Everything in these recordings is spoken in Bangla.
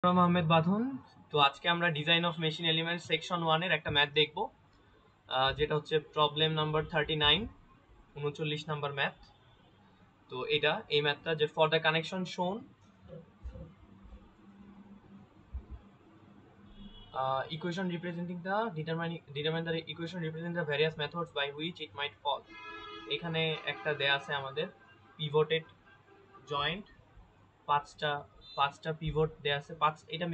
রাম আহমেদ বাঁধন। তো আজকে আমরা design of machine element section 1 এর একটা ম্যাথ দেখব, যেটা হচ্ছে প্রবলেম নাম্বার 39, 39 নাম্বার ম্যাথ। তো এই ম্যাথটা যে ফর দ্য কানেকশন শোন equation representing the determine the equation representing the various methods by which it might fall। এখানে একটা দেয়া আছে আমাদের পিভটেড জয়েন্ট, পাঁচটা পাঁচটা পিভট দেয়া আছে। এটা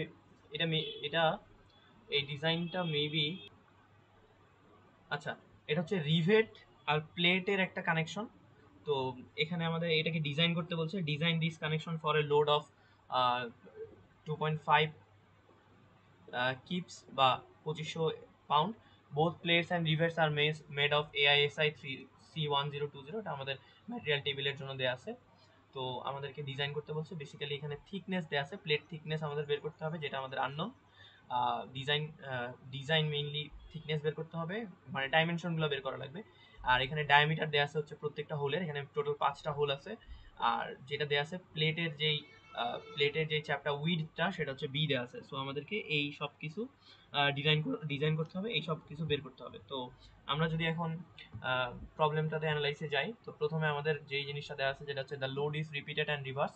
এটা এই ডিজাইনটা মেবি, আচ্ছা, এটা হচ্ছে রিভেট আর প্লেটের একটা কানেকশন। তো এখানে আমাদের এটাকে ডিজাইন করতে বলছে, design this connection for a load of 2.5 kips বা 2500 pound. Both plates and rivets are made of AISI 3C1020। এটা আমাদের ম্যাটেরিয়াল টেবিলের জন্য দেওয়া আছে। তো আমাদেরকে ডিজাইন করতে বলছে। বেসিক্যালি এখানে থিকনেস দেওয়া আছে, প্লেট থিকনেস আমাদের বের করতে হবে, যেটা আমাদের unknown. Design design mainly thickness বের করতে হবে, মানে ডাইমেনশনগুলো বের করা লাগবে। আর এখানে ডায়ামিটার দেওয়া আছে হচ্ছে প্রত্যেকটা হোলের, এখানে টোটাল 5টা হোল আছে। আর যেটা দেওয়া আছে প্লেটের যেই চ্যাপটা উইডথটা, সেটা হচ্ছে বি দেওয়া আছে। সো আমাদেরকে এই সব কিছু ডিজাইন করতে হবে, এই সব কিছু বের করতে হবে। তো আমরা যদি এখন প্রবলেমটাতে অ্যানালাইসে যাই, তো প্রথমে আমাদের যেই জিনিসটা দেওয়া আছে, যেটা হচ্ছে the load is repeated and reversed.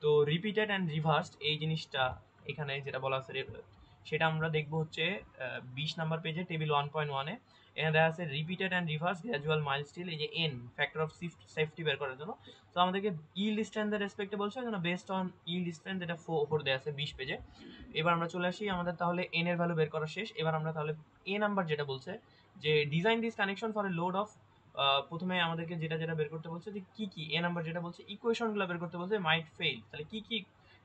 তো রিপিটেড অ্যান্ড রিভার্সড এই জিনিসটা এখানে যেটা বলা আছে, সেটা আমরা দেখবো হচ্ছে 20 নাম্বার পেজে টেবিল 1.1-এ। এখানে দেখা আছে রিপিটেড অ্যান্ড রিভার্স গ্র্যাজুয়াল মাইলস্টিল, এই যে এন ফ্যাক্টর অফ সেফটি বের করার জন্য। তো আমাদেরকে ইল্ড স্ট্রেন্থের রেসপেক্টে বলছে, যেন বেসড অন ইল্ড স্ট্রেন্থ, এটা 4 দেওয়া আছে 20 পেজে। এবার আমরা চলে আসি, আমাদের তাহলে এন এর ভ্যালু বের করা শেষ। এবার আমরা তাহলে এ নাম্বার যেটা বলছে যে design this connection for a load of, প্রথমে আমাদেরকে যেটা যেটা বের করতে বলছে যে কি এ নাম্বার যেটা বলছে ইকুয়েশনগুলো বের করতে বলছে, মাইট ফেল। তাহলে কি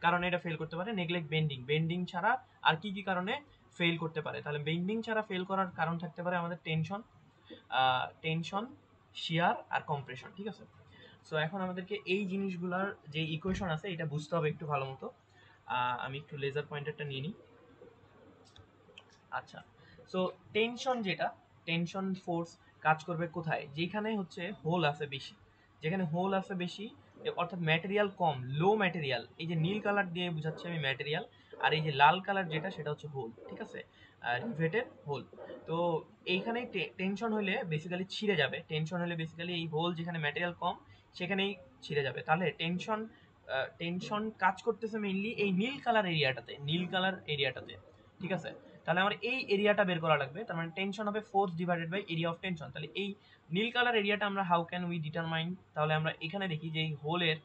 কারণে এটা ফেল করতে পারে? নেগলেক্ট বেন্ডিং ছাড়া আর কি কারণে ফেল করতে পারে? তাহলে বেন্ডিং ছাড়া ফেল করার কারণ থাকতে পারে আমাদের টেনশন, শিয়ার আর কম্প্রেশন। ঠিক আছে। সো এখন আমাদেরকে এই জিনিসগুলার যে ইকুয়েশন আছে এটা বুঝতে হবে একটু ভালো মতো। আমি একটু লেজার পয়েন্টারটা নিয়ে নিই। আচ্ছা, সো টেনশন ফোর্স কাজ করবে কোথায়? যেখানে হচ্ছে হোল আছে বেশি, যেখানে হোল আছে বেশি, অর্থাৎ ম্যাটেরিয়াল কম, লো ম্যাটেরিয়াল। এই যে নীল কালার দিয়ে বুঝাচ্ছি আমি ম্যাটেরিয়াল, আর এই যে লাল কালার যেটা, সেটা হচ্ছে হোল। ঠিক আছে, রিভেটেড হোল। তো এইখানেই টেনশন হলে বেসিক্যালি ছিঁড়ে যাবে। টেনশন হলে বেসিক্যালি এই হোল যেখানে ম্যাটেরিয়াল কম, সেখানেই ছিঁড়ে যাবে। তাহলে টেনশন কাজ করতেছে মেইনলি এই নীল কালার এরিয়াটাতে। ঠিক আছে, তাহলে আমার এই এরিয়াটা বের করা লাগবে। তার মানে টেনশন হবে force divided by area of tension. তাহলে এই নীল কালার এরিয়াটা আমরা হাউ ক্যান উই ডিটারমাইন? তাহলে আমরা এখানে দেখি যে এই হোলের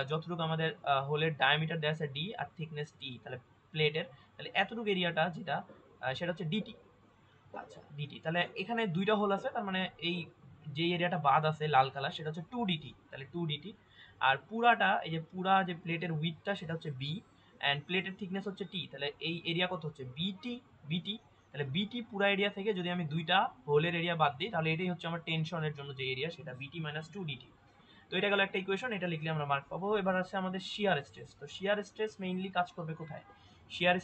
যতটুকু আমাদের হোলের ডায়ামিটার দেওয়া আছে ডি আর থিকনেস টি, তাহলে প্লেটের, তাহলে এতটুকু এরিয়াটা যেটা সেটা হচ্ছে ডিটি। আচ্ছা, ডিটি। তাহলে এখানে দুইটা হোল আছে, তার মানে এই যে এরিয়াটা বাদ আছে লাল কালার, সেটা হচ্ছে 2 ডিটি। তাহলে 2 ডিটি। আর পুরাটা, এই যে পুরা যে প্লেটের উইথটা, সেটা হচ্ছে বি, অ্যান্ড প্লেটের থিকনেস হচ্ছে টি। তাহলে এই এরিয়া কত হচ্ছে? বিটি। তাহলে বিটি পুরা এরিয়া থেকে যদি আমি দুইটা হোলের এরিয়া বাদ দিই, তাহলে এটাই হচ্ছে আমার টেনশনের জন্য যে এরিয়া, সেটা বিটি মাইনাস 2 ডিটি। তো এটা গেল একটা ইকুয়েশন, এটা লিখলে আমরা মার্ক পাবো। এবার আছে আমাদের শিয়ার স্ট্রেস। তো শিয়ার স্ট্রেস মেইনলি কাজ করবে কোথায়? শিয়ার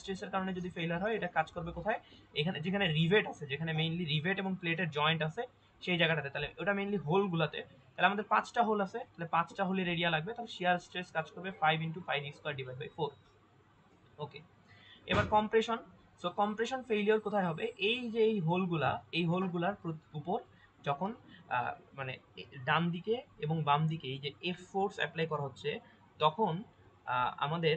স্ট্রেসের কারণে যদি ফেইলার হয়, এটা কাজ করবে কোথায়? এখানে যেখানে রিভেট আছে, যেখানে মেইনলি রিভেট এবং প্লেটের জয়েন্ট আছে, সেই জায়গাটাতে। তাহলে ওটা মেইনলি হোলগুলোতে। তাহলে আমাদের 5টা হোল আছে, তাহলে 5টা হোলের এরিয়া লাগবে। তাহলে শিয়ার স্ট্রেস কাজ করবে 5 × πd² / 4। ওকে, এবার কম্প্রেশন। সো কম্প্রেশন ফেইলিওর কোথায় হবে? এই যে এই হোলগুলার উপর যখন মানে ডান দিকে এবং বাম দিকে এই যে এফ ফোর্স অ্যাপ্লাই করা হচ্ছে, তখন আমাদের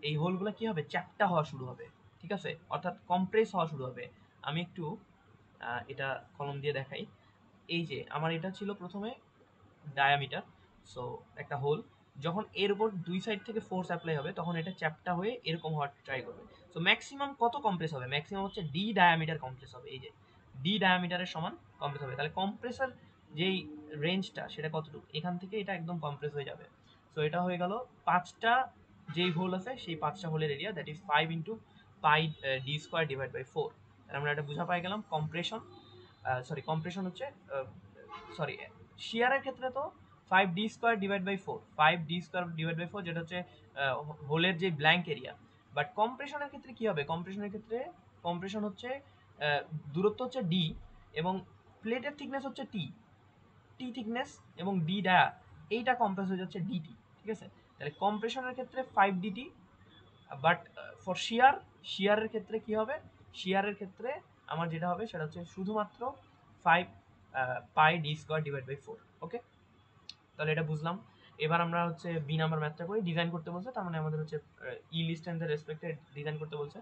এই হোলগুলা কি হবে? চ্যাপ্টা হওয়া শুরু হবে। ঠিক আছে, অর্থাৎ কম্প্রেস হওয়া শুরু হবে। আমি একটু এটা কলম দিয়ে দেখাই। এই যে আমার এটা ছিল প্রথমে ডায়ামিটার, সো একটা হোল, যখন এর উপর দুই সাইড থেকে ফোর্স অ্যাপ্লাই হবে, তখন এটা চ্যাপ্টা হয়ে এরকম হওয়ার ট্রাই করবে। সো ম্যাক্সিমাম কত কম্প্রেস হবে? ম্যাক্সিমাম হচ্ছে ডি ডায়ামিটার কম্প্রেস হবে। এই যে ডি ডায়ামিটারের সমান কম্প্রেস হবে। তাহলে কম্প্রেসর যেই রেঞ্জটা, সেটা কতটুকু? এখান থেকে এটা একদম কম্প্রেস হয়ে যাবে। সো এটা হয়ে গেল 5টা যেই হোল আছে, সেই 5টা হোলের এরিয়া, দ্যাট ইজ 5 × πd² / 4। তাহলে আমরা এটা বুঝা পাই গেলাম কম্প্রেশন হচ্ছে, সরি, শিয়ারের ক্ষেত্রে তো 5d² / 4, 5d² / 4, যেটা হচ্ছে হোলের যে ব্ল্যাঙ্ক এরিয়া। বাট কম্প্রেশনের ক্ষেত্রে কি হবে? কম্প্রেশন হচ্ছে দূরত্ব হচ্ছে ডি, এবং প্লেটের থিকনেস হচ্ছে টি থিকনেস, এবং ডি ডায়া, এইটা কম্প্রেস হয়ে যাচ্ছে ডিটি। ঠিক আছে, তাহলে কম্প্রেশনের ক্ষেত্রে 5dt, বাট ফর শিয়ারের ক্ষেত্রে কি হবে, শিয়ারের ক্ষেত্রে আমার যেটা হবে সেটা হচ্ছে শুধুমাত্র 5 পাই ডি স্কোয়ার ডিভাইড বাই 4। ওকে, তাহলে এটা বুঝলাম। এবার আমরা হচ্ছে বি নাম্বার ম্যাথটা করি। ডিজাইন করতে বলছে, তার মানে আমাদের হচ্ছে ই লিস্ট এন্ড রেসপেক্টে ডিজাইন করতে বলছে।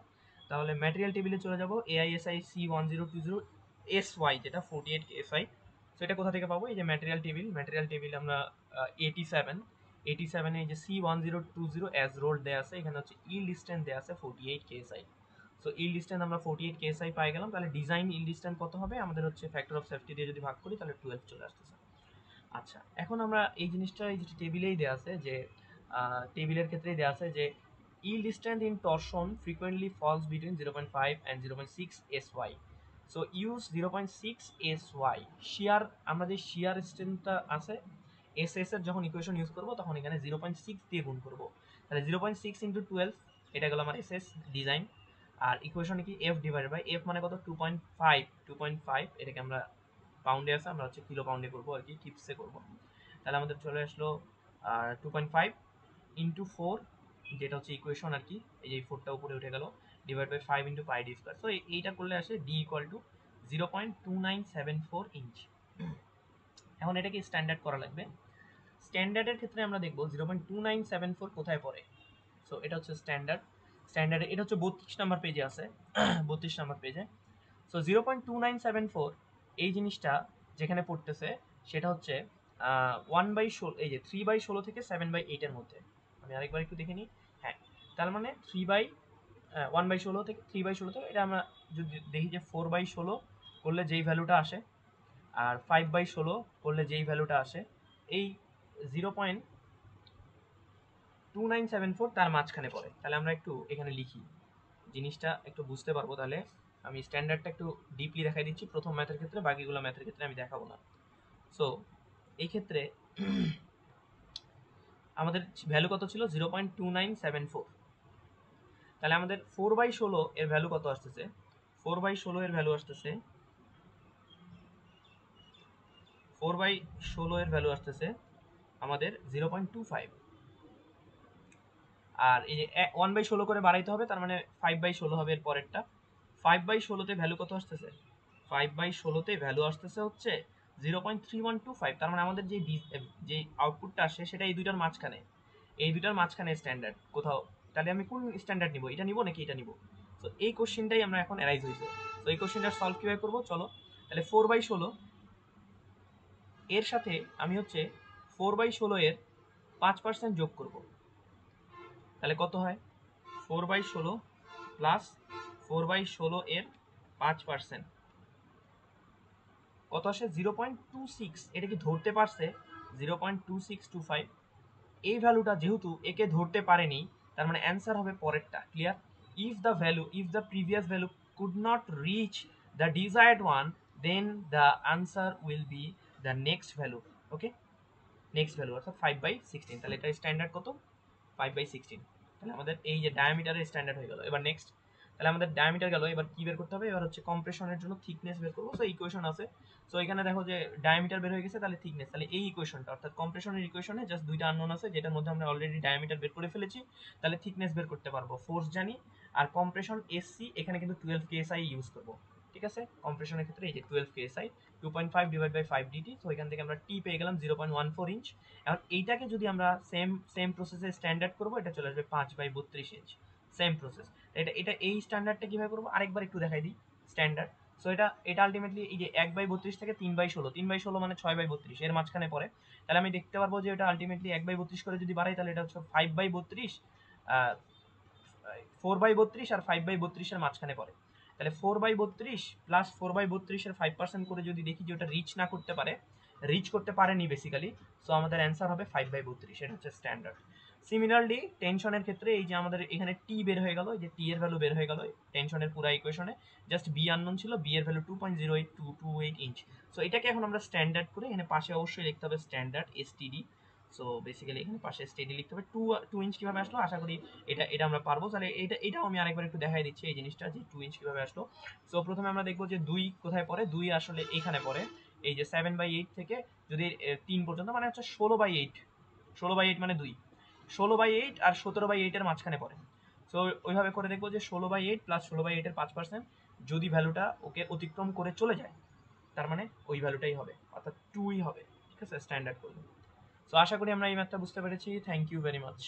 তাহলে ম্যাটেরিয়াল টেবিলে চলে যাব, AISI C1020 SY, যেটা 48 KSI। সো এটা কোথা থেকে পাবো, এই যে ম্যাটেরিয়াল টেবিল আমরা 87 এই যে C1020 অ্যাজ রোল দেয়া আছে, এখানে হচ্ছে ই লিস্টেন্ট দেয়া আছে 48 KSI। সো ই লিস্টেন্ট আমরা 48 KSI পাই গেলাম। তাহলে ডিজাইন ই লিস্টেন্ট কত হবে, আমাদের হচ্ছে ফ্যাক্টর অফ সেফটি দিয়ে যদি ভাগ করি তাহলে 12 চলে আসতেছে। আচ্ছা, এখন আমরা এই জিনিসটা এই যে টেবিলেই দেওয়া আছে, যে টেবিলের ক্ষেত্রেই দেওয়া আছে যে yield strength in torsion frequently falls between 0.5 and 0.6 SY. So use 0.6 SY shear, আমরা যে shear strengthটা আছে SS এর যখন ইকুয়েশন ইউজ করব তখন এখানে 0.6 দিয়ে গুণ করব। তাহলে 0.6 * 12, এটা গেল আমার SS ডিজাইন। আর ইকুয়েশনে কি F ডিভাইডেড বাই F মানে কত, 2.5, এটাকে আমরা পাউন্ডে আছে, আমরা হচ্ছে কিলো পাউন্ডে করবো আর কি, কিপসে করবো। তাহলে আমাদের চলে আসলো 2.5 * 4, যেটা হচ্ছে ইকুয়েশন আর কি, এই যে 4টা উপরে উঠে গেল, divide by 5 * pi D square. So এইটা করলে আসে D = 0.2974 ইঞ্চ। এখন এটাকে স্ট্যান্ডার্ড করা লাগবে। স্ট্যান্ডার্ডের ক্ষেত্রে আমরা দেখব 0.2974 কোথায় পড়ে। সো এটা হচ্ছে স্ট্যান্ডার্ডে এটা হচ্ছে 32 নাম্বার পেজে আছে, 32 নাম্বার পেজে। সো 0.2974 এই জিনিসটা যেখানে পড়তেছে সেটা হচ্ছে 1/16, এই যে 3/16 থেকে 7/8 এর মধ্যে। আমি আরেকবার একটু দেখে নিই। হ্যাঁ, তার মানে 1/16 থেকে 3/16 থেকে, এটা আমরা যদি দেখি যে 4/16 করলে যেই ভ্যালুটা আসে আর 5/16 করলে যেই ভ্যালুটা আসে, এই 0.2974 তার মাঝখানে পড়ে। তাহলে আমরা একটু এখানে লিখি, জিনিসটা একটু বুঝতে পারবো। তাহলে আমি স্ট্যান্ডার্ডটা একটু ডিপলি দেখাই দিচ্ছি প্রথম ম্যাথের ক্ষেত্রে, বাকিগুলো ম্যাথের ক্ষেত্রে আমি দেখাবো না। সো এই ক্ষেত্রে আমাদের ভ্যালু কত ছিল, 0.2974। তাহলে আমাদের 4/16 এর ভ্যালু কত আসতেছে, 4/16 এর ভ্যালু আসতেছে 4/16 এর ভ্যালু আসতেছে আমাদের 0.25। আর এই যে 1/16 করে বাড়াইতে হবে, তার মানে 5/16 হবে এর পরেরটা। 5/16 তে ভ্যালু কত আসতেছে, 5/16 তে ভ্যালু আসতেছে হচ্ছে 0.3125। তার মানে আমাদের যে আউটপুটটা আসে সেটা এই দুইটার মাঝখানে, এই দুইটার মাঝখানে স্ট্যান্ডার্ড কোথাও। তাহলে আমি কোন স্ট্যান্ডার্ড নিব, এটা নিব নাকি এটা নিব? তো এই কোশ্চেনটাই আমরা এখন অ্যারাইজ হয়েছে। তো এই কোশ্চেনটা সলভ কিভাবে করবো, চলো। তাহলে 4/16 এর সাথে আমি হচ্ছে 4/16 এর 5% যোগ করব। তাহলে কত হয়, 4/16 প্লাস 4/16 এর 5% কত আসে, 0.26। এটা কি ধরতে পারছে 0.2625? এই ভ্যালুটা যেহেতু একে ধরতে পারেনি, তার মানে অ্যান্সার হবে পরেরটা। Clear? If the previous value could not reach the desired one, then the answer will be the next value. Okay, next value অর্থাৎ 5/16। তাহলে এটা স্ট্যান্ডার্ড কত, 5/16। তাহলে আমাদের এই যে ডায়ামিটারের স্ট্যান্ডার্ড হয়ে গেল। এবার নেক্সট, তাহলে আমাদের ডায়ামিটার গেল, এবার কি বের করতে হবে, এবার হচ্ছে কম্প্রেশনের জন্য থিকনেস বের করবো। সো ইকুয়েশন আছে, সো এখানে দেখো যে ডায়ামিটার বের হয়ে গেছে, তাহলে থিকনেস, তাহলে এই ইকুয়েশনটা অর্থাৎ কম্প্রেশনের ইকুয়েশনে জাস্ট দুইটা আননোন আছে, যেটার মধ্যে আমরা অলরেডি ডায়ামিটার বের করে ফেলেছি। তাহলে থিকনেস বের করতে পারবো, ফোর্স জানি, আর কম্প্রেশন এসসি এখানে কিন্তু 12 কেএসআই ইউজ করবো। ঠিক আছে, কম্প্রেশনের ক্ষেত্রে এই যে 12 কেএসআই 2.5 ডিভাইড বাই 5 ডিটি। তো এখান থেকে আমরা টি পেয়ে গেলাম 0.14 ইঞ্চ। এখন এইটাকে যদি আমরা সেম প্রসেসে স্ট্যান্ডার্ড করবো, এটা চলে আসবে 5/32 ইঞ্চ। Same process. এটা এই স্ট্যান্ডার্ডটা কিভাবে করবো আরেকবার একটু দেখাই দিই স্ট্যান্ডার্ড। সো এটা আলটিমেটলি এই যে 1/32 থেকে 3/16, 3/16 মানে 6/32 এর মাঝখানে পড়ে। তাহলে আমি দেখতে পারবো যে এটা আলটিমেটলি 1/32 করে যদি বাড়াই, তাহলে এটা হচ্ছে 5/32, 4/32 আর 5/32 এর মাঝখানে পড়ে। তাহলে 4/32 প্লাস 4/32 এর 5% করে যদি দেখি যে ওটা রিচ করতে পারেনি বেসিক্যালি, সো আমাদের অ্যান্সার হবে 5/32। এটা হচ্ছে স্ট্যান্ডার্ড। সিমিলারলি টেনশনের ক্ষেত্রে এই যে আমাদের এখানে টি বের হয়ে গেল, এই যে টি এর ভ্যালু বের হয়ে গেল টেনশনের পুরো ইকুয়েশনে, জাস্ট বি আননোন ছিল, বি এর ভ্যালু 2.08228 ইঞ্চ। সো এটাকে এখন আমরা স্ট্যান্ডার্ড করে এখানে পাশে অবশ্যই লিখতে হবে স্ট্যান্ডার্ড এসটিডি। সো বেসিক্যালি এখানে পাশে স্টেডি লিখতে হবে। 2 ইঞ্চ কিভাবে আসলো, আশা করি এটা আমরা পারবো। তাহলে এটাও আমি আরেকবার একটু দেখাই দিচ্ছি এই জিনিসটা, যে 2 ইঞ্চ কিভাবে আসলো। সো প্রথমে আমরা দেখবো যে 2 কোথায় পড়ে, 2 আসলে এখানে পড়ে, এই যে 7/8 থেকে যদি 3 পর্যন্ত, মানে হচ্ছে 16/8, 16/8 মানে 2, 16/8 আর 17/8 এর মাঝখানে পড়ে। সো ওইভাবে করে দেখবো যে 16/8 প্লাস 16/8 এর 5% যদি ভ্যালুটা ওকে অতিক্রম করে চলে যায়, তার মানে ওই ভ্যালুটাই হবে, অর্থাৎ 2ই হবে। ঠিক আছে, স্ট্যান্ডার্ড করলে। সো আশা করি আমরা এই ম্যাথটা বুঝতে পেরেছি। Thank you very much.